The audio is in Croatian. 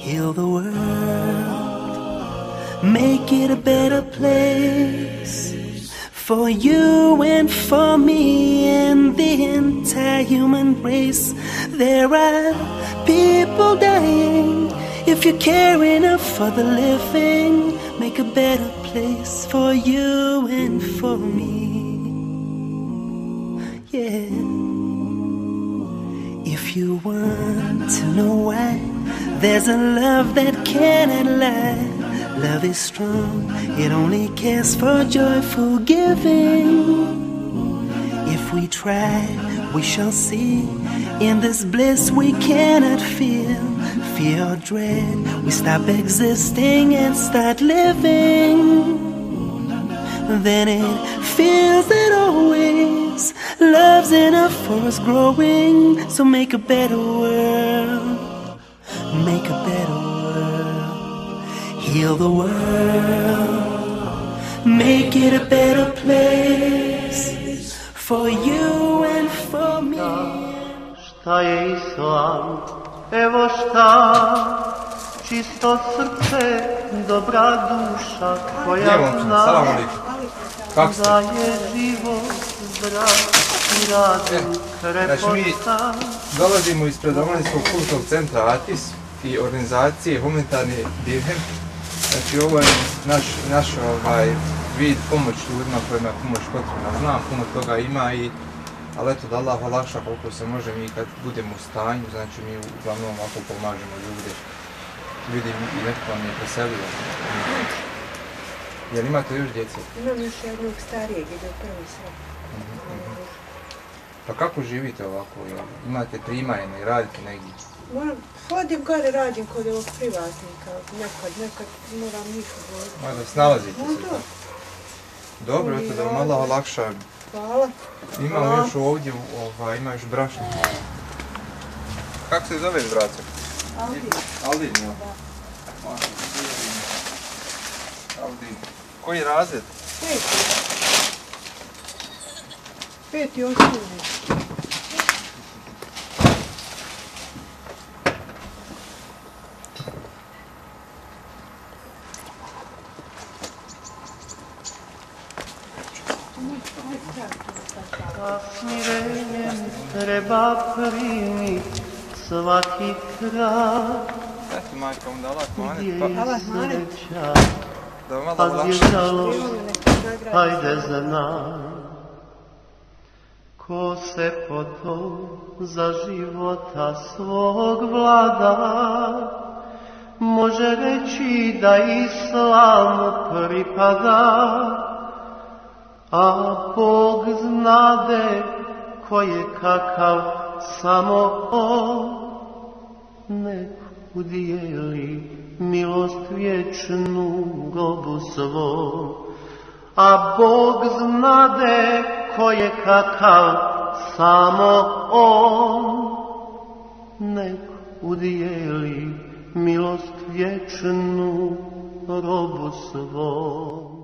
Heal the world, make it a better place for you and for me and the entire human race. There are people dying. If you care enough for the living, make a better place for you and for me. Yeah. If you want to know why, there's a love that cannot lie. Love is strong, it only cares for joyful giving. If we try, we shall see. In this bliss we cannot feel fear or dread. We stop existing and start living. Then it feels that always love's enough for us growing. So make a better world, make a better world. Heal the world, make it a better place for you and for me. Šta je islam? Evo šta, čisto srce, dobra duša koja zna da je život zdrav i razum krepota. Mi dolazimo ispred Omladinskog kulturnog centra Atis i organizacije Humanitarni dirhem. Znači ovo je naš vid pomoć ljudima kojima je pomoć potrebna. Znam, puno toga ima ali eto da Allah olakša koliko se može, mi kad budemo u stanju, znači mi uglavnom ovako pomažemo ljude. Vidim i neko vam je preselio. Jel imate još djece? Imam još jednog starijeg, ide u prvi sred. Pa kako živite ovako? Imate primanje i radite negdje? Hodim gore, radim kod ovog privatnika, nekad moram njihov voditi. Da snalazite se tako? Dobro, eto da vam Allah olakša. Hvala. Imamo još ovdje, ima još brašna. Kako se zoveš, braco? Aldin. Aldin, jel? Aldin. Koji razred? Peti osnovni. Sa smirenjem treba primit svaki krak. Eto majka, onda Allah manet. Sreća, Da vam a malo lakše. žalost, hajde znaj. Ko se potom za života svog vlada, može reći da islamu pripada. A Bog znade ko je kakav, samo On nek udijeli milost vječnu robu svom. A Bog znade ko je kakav, samo On nek udijeli milost vječnu robu svom.